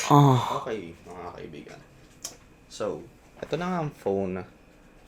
Okay, mga kaibigan. So, ito na nga ang phone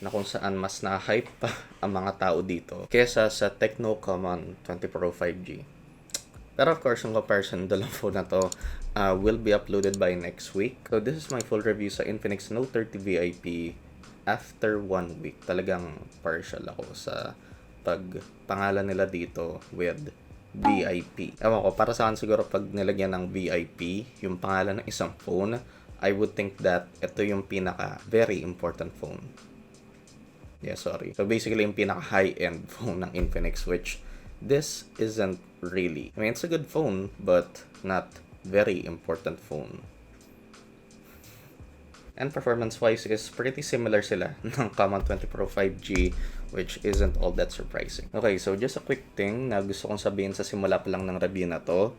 na kung saan mas na-hype pa ang mga tao dito kesa sa Tecno Common 20 Pro 5G. Pero of course, yung comparison dalawang phone na to will be uploaded by next week. So this is my full review sa Infinix Note 30 VIP after 1 week. Talagang partial ako sa pagpangalan nila dito with VIP. Ewan ko, para sa akin siguro pag nilagyan ng VIP, yung pangalan ng isang phone, I would think that ito yung pinaka very important phone. Yeah, sorry. So basically, yung pinaka high-end phone ng Infinix, which this isn't really. I mean, it's a good phone, but not very important phone. And performance-wise is pretty similar sila ng Common 20 Pro 5G, which isn't all that surprising. Okay, so just a quick thing na gusto kong sabihin sa simula pa lang ng review na to.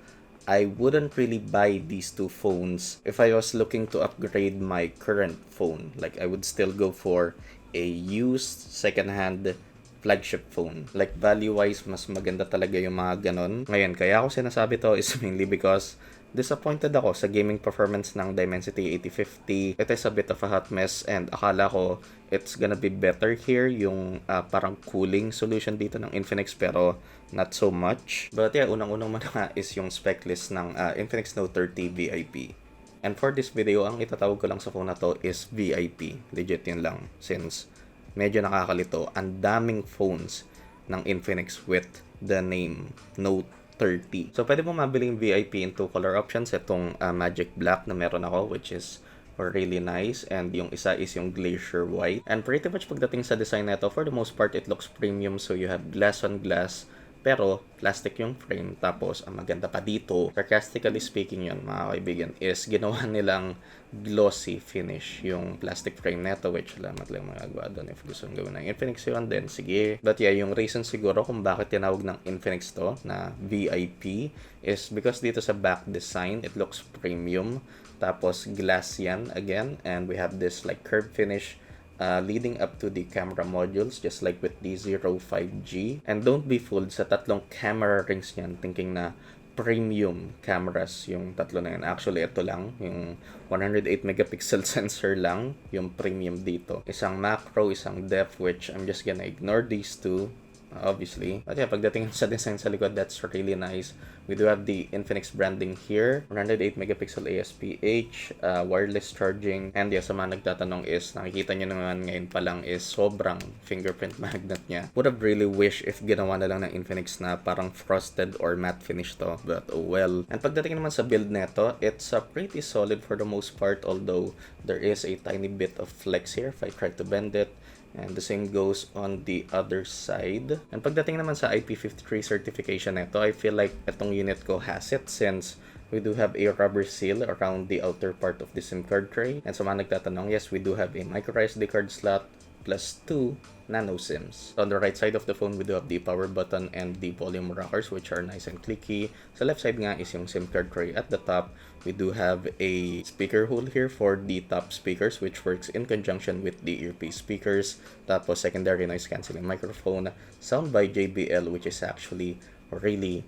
I wouldn't really buy these two phones if I was looking to upgrade my current phone. Like, I would still go for a used second-hand flagship phone. Like, value-wise, mas maganda talaga yung mga ganon. Ngayon, kaya ako sinasabi to is mainly because disappointed ako sa gaming performance ng Dimensity 8050. It is a bit of a hot mess and akala ko it's gonna be better here yung parang cooling solution dito ng Infinix pero not so much. But yeah, unang-unang muna nga is yung spec list ng Infinix Note 30 VIP. And for this video, ang itatawag ko lang sa phone na to is VIP. Legit yun lang since medyo nakakalito. Ang daming phones ng Infinix with the name Note 30. So, pwede mo mabiling VIP in two color options. Itong Magic Black na meron ako, which is really nice. And yung isa is yung Glacier White. And pretty much pagdating sa design na ito, for the most part, it looks premium. So, you have glass on glass. Pero, plastic yung frame. Tapos, ang maganda pa dito, sarcastically speaking yun, mga kaibigan, is ginawa nilang glossy finish yung plastic frame neto, which salamat lang magagawa doon if gusto nyo gawin ng Infinix yun, then sige. But yeah, yung reason siguro kung bakit tinawag ng Infinix to na VIP is because dito sa back design, it looks premium. Tapos, glass yan again. And we have this like curved finish leading up to the camera modules just like with the Zero 5G. And don't be fooled sa tatlong camera rings niyan thinking na premium cameras yung tatlo na yun. Actually, ito lang, yung 108 megapixel sensor lang, yung premium dito. Isang macro, isang depth, which I'm just gonna ignore these two, obviously. But yeah, pagdating sa design sa likod, that's really nice. We do have the Infinix branding here, 108 megapixel ASPH, wireless charging, and yeah, sa mga nagtatanong is, nakikita nyo naman ngayon pa lang is sobrang fingerprint magnet niya. Would have really wish if ginawa na lang ng Infinix na parang frosted or matte finish to, but oh well. And pagdating naman sa build neto, it's pretty solid for the most part, although there is a tiny bit of flex here if I try to bend it. And the same goes on the other side. And pagdating naman sa IP53 certification nito, I feel like itong unit ko has it since we do have a rubber seal around the outer part of the SIM card tray. And sa mga nagtatanong, yes, we do have a micro SD card slot plus 2 nano SIMs. So on the right side of the phone, we do have the power button and the volume rockers, which are nice and clicky. Sa left side nga is yung SIM card tray at the top. We do have a speaker hole here for the top speakers, which works in conjunction with the earpiece speakers. Tapos secondary noise cancelling microphone, sound by JBL, which is actually really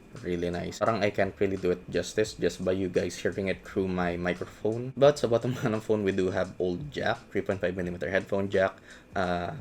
nice. Parang I can't really do it justice just by you guys hearing it through my microphone. But sa bottom ng phone, we do have old jack, 3.5mm headphone jack,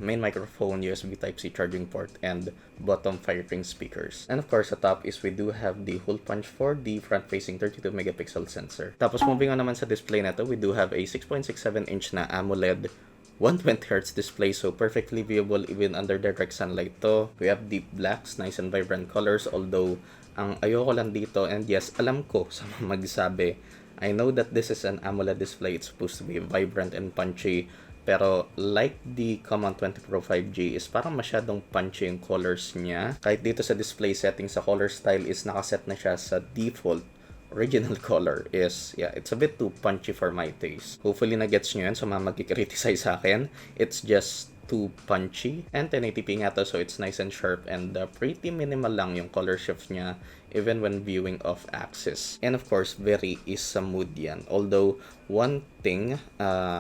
main microphone, USB Type-C charging port, and bottom firing speakers. And of course, sa top is we do have the hole punch for the front-facing 32 megapixel sensor. Tapos moving on naman sa display na to, we do have a 6.67-inch na AMOLED 120Hz display, so perfectly viewable even under direct sunlight to. We have deep blacks, nice and vibrant colors, although ang ayoko lang dito, and yes, alam ko sa magsabi, I know that this is an AMOLED display, it's supposed to be vibrant and punchy, pero like the Common 20 Pro 5G is parang masyadong punchy yung colors niya. Kahit dito sa display settings sa color style is nakaset na siya sa default original color is, yeah, it's a bit too punchy for my taste. Hopefully na-gets nyo yan, so mga magkikriticize sa akin. It's just too punchy. And 1080p nga to, so it's nice and sharp and pretty minimal lang yung color shift niya even when viewing off axis. And of course, very isa mood yan. Although, one thing,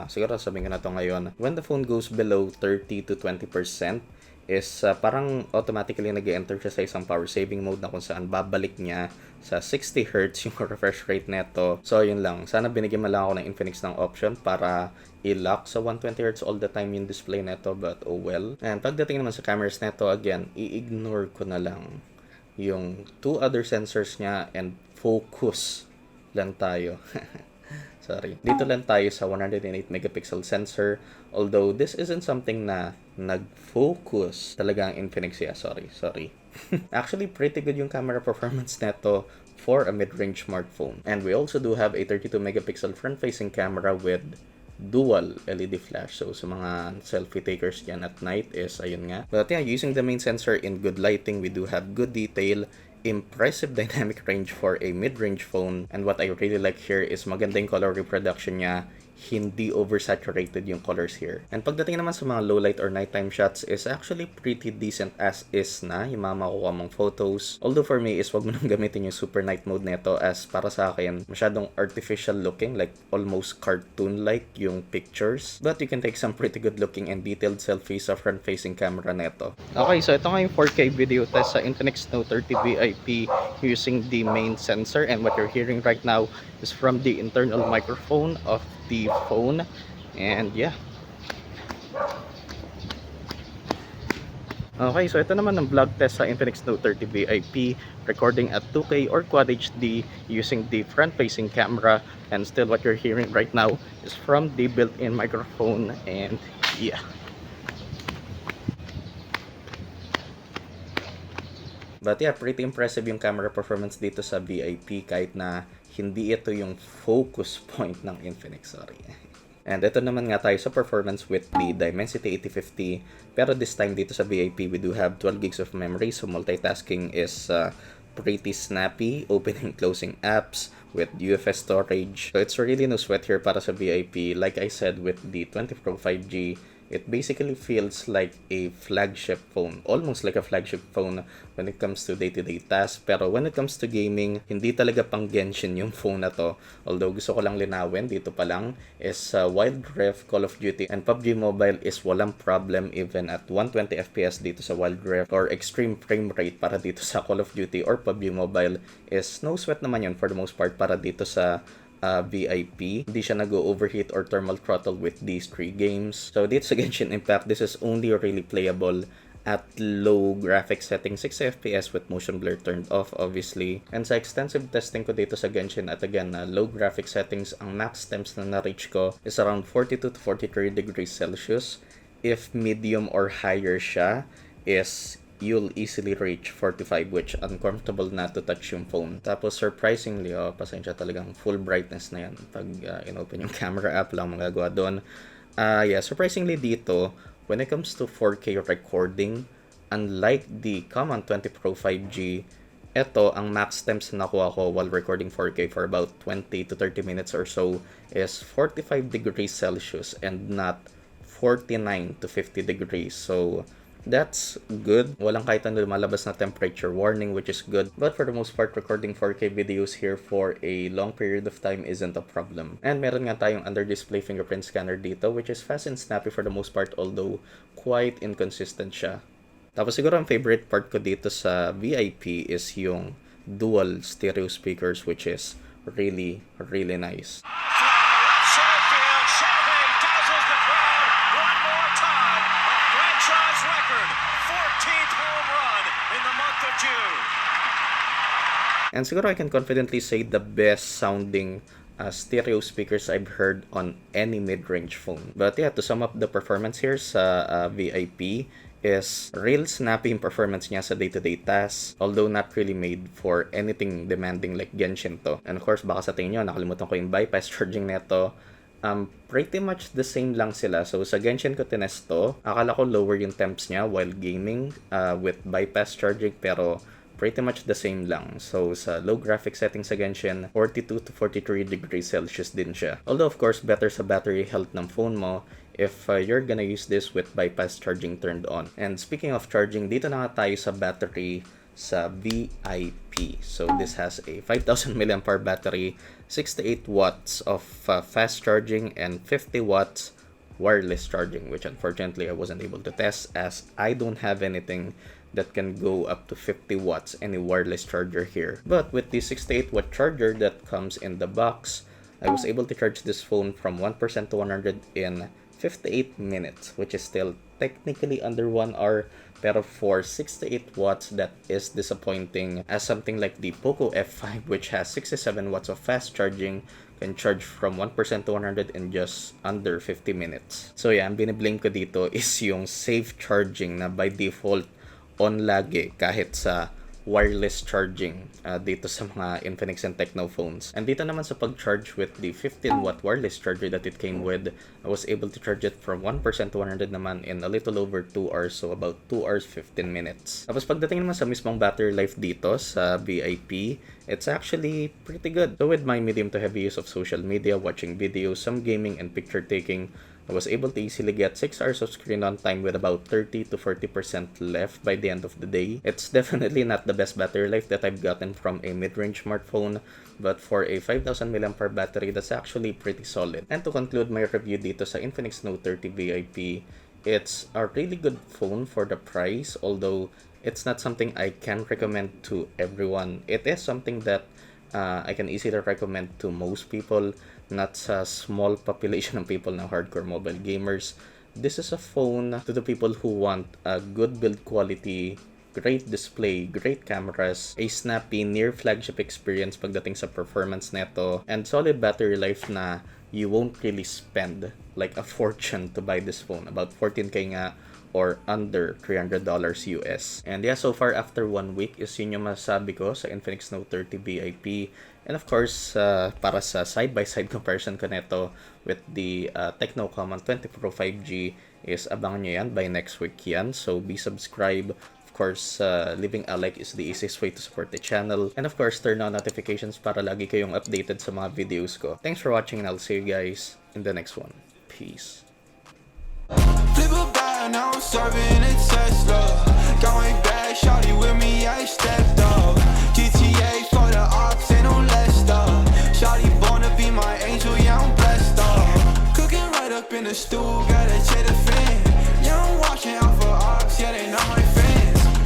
siguro sabihin ko na to ngayon, when the phone goes below 30 to 20%, is parang automatically nag-enter siya sa isang power saving mode na kung saan babalik niya sa 60Hz yung refresh rate neto. So yun lang, sana binigyan mo lang ako ng Infinix ng option para i-lock sa 120Hz all the time yung display neto, but oh well. And pagdating naman sa cameras neto, again, i-ignore ko na lang yung 2 other sensors niya and focus lang tayo. Sorry. Dito lang tayo sa 108 megapixel sensor. Although this isn't something na nag-focus talaga ang Infinix. Yeah, sorry. Actually, pretty good yung camera performance neto for a mid-range smartphone. And we also do have a 32 megapixel front-facing camera with dual LED flash. So, sa mga selfie takers yan at night is, ayun nga. But yeah, using the main sensor in good lighting, we do have good detail, impressive dynamic range for a mid-range phone, and what I really like here is maganda yung color reproduction niya, hindi oversaturated yung colors here. And pagdating naman sa mga low light or nighttime shots is actually pretty decent as is na yung mga makukuha mong photos. Although for me is wag mo nang gamitin yung super night mode neto, as para sa akin masyadong artificial looking, like almost cartoon like yung pictures. But you can take some pretty good looking and detailed selfies sa front facing camera neto. Okay, so ito nga yung 4K video test sa Infinix Note 30 VIP using the main sensor, and what you're hearing right now is from the internal microphone of the phone. And yeah, okay, so ito naman ang vlog test sa Infinix Note 30 VIP, recording at 2K or Quad HD using the front facing camera, and still what you're hearing right now is from the built-in microphone. And yeah, but yeah, pretty impressive yung camera performance dito sa VIP kahit na hindi ito yung focus point ng Infinix, sorry. And ito naman nga tayo sa performance with the Dimensity 8050, pero this time dito sa VIP we do have 12 gigs of memory, so multitasking is pretty snappy, opening closing apps with UFS storage. So it's really no sweat here para sa VIP. Like I said, with the 20 Pro 5G, it basically feels like a flagship phone, almost like a flagship phone when it comes to day-to-day tasks. Pero when it comes to gaming, hindi talaga pang Genshin yung phone na to. Although gusto ko lang linawin, dito pa lang, is Wild Rift, Call of Duty, and PUBG Mobile is walang problem even at 120 FPS dito sa Wild Rift, or extreme frame rate para dito sa Call of Duty or PUBG Mobile is no sweat naman yun for the most part para dito sa VIP. Hindi siya nag-overheat or thermal throttle with these 3 games. So dito sa Genshin Impact, this is only really playable at low graphics setting, 60 FPS with motion blur turned off obviously. And sa extensive testing ko dito sa Genshin, at again, low graphic settings, ang max temps na na-reach ko is around 42 to 43 degrees Celsius. If medium or higher siya is you'll easily reach 45, which uncomfortable na to touch yung phone. Tapos surprisingly, pasensya, talagang full brightness na yan. Pag in-open yung camera app lang magagawa doon. Yeah, surprisingly dito, when it comes to 4K recording, unlike the common 20 Pro 5G, eto, ang max temps na nakuha ko while recording 4K for about 20 to 30 minutes or so is 45 degrees Celsius and not 49 to 50 degrees. So that's good. Walang kahit ano lumalabas na temperature warning, which is good. But for the most part, recording 4K videos here for a long period of time isn't a problem. And meron nga tayong under-display fingerprint scanner dito, which is fast and snappy for the most part, although quite inconsistent siya. Tapos siguro ang favorite part ko dito sa VIP is yung dual stereo speakers, which is really, really nice. And siguro I can confidently say the best sounding stereo speakers I've heard on any mid-range phone. But yeah, to sum up the performance here sa VIP is real snappy performance niya sa day-to-day tasks, although not really made for anything demanding like Genshin to. And of course, baka sa tingin nyo, nakalimutan ko yung bypass charging neto. Pretty much the same lang sila. So sa Genshin ko tinest to, akala ko lower yung temps niya while gaming with bypass charging, pero pretty much the same lang. So sa low graphic setting sa Genshin, 42 to 43 degrees Celsius din siya. Although of course, better sa battery health ng phone mo if you're gonna use this with bypass charging turned on. And speaking of charging, dito na nga tayo sa battery sa VIP. So this has a 5,000 mAh battery, 68 watts of fast charging, and 50 watts wireless charging, which unfortunately I wasn't able to test as I don't have anything that can go up to 50 watts, any wireless charger here. But with the 68 watt charger that comes in the box, I was able to charge this phone from 1% to 100 in 58 minutes, which is still technically under 1 hour, pero for 68 watts, that is disappointing, as something like the Poco F5, which has 67 watts of fast charging, can charge from 1% to 100 in just under 50 minutes. So yeah, ang biniblame ko dito is yung safe charging na by default on lagi kahit sa wireless charging dito sa mga Infinix and Tecno phones. And dito naman sa pag-charge with the 15 watt wireless charger that it came with, I was able to charge it from 1% to 100 naman in a little over 2 hours, so about 2 hours 15 minutes. Tapos pagdating naman sa mismong battery life dito sa VIP, it's actually pretty good. So with my medium to heavy use of social media, watching videos, some gaming and picture taking, I was able to easily get 6 hours of screen on time with about 30 to 40% left by the end of the day. It's definitely not the best battery life that I've gotten from a mid-range smartphone, but for a 5000 mAh battery, that's actually pretty solid. And to conclude my review dito sa Infinix Note 30 VIP, it's a really good phone for the price, although it's not something I can recommend to everyone. It is something that I can easily recommend to most people, not sa small population of people na hardcore mobile gamers. This is a phone to the people who want a good build quality, great display, great cameras, a snappy near flagship experience pagdating sa performance neto, and solid battery life na you won't really spend like a fortune to buy this phone. About 14K nga or under $300 US. And yeah, so far after 1 week is yun yung masasabi ko sa Infinix Note 30 VIP. And of course, para sa side-by-side comparison ko neto with the Tecno Common 20 Pro 5G is abangan nyo yan by next week yan. So be subscribed. Of course, leaving a like is the easiest way to support the channel. And of course, turn on notifications para lagi kayong updated sa mga videos ko. Thanks for watching and I'll see you guys in the next one. Peace. Now I'm serving a Tesla. Going back, shawty with me, I stepped up. GTA for the ops and no less stuff. Shawty born to be my angel, yeah, I'm blessed up. Cooking right up in the stew, gotta check the fan. Yeah, I'm watching out for ops, yeah, they know my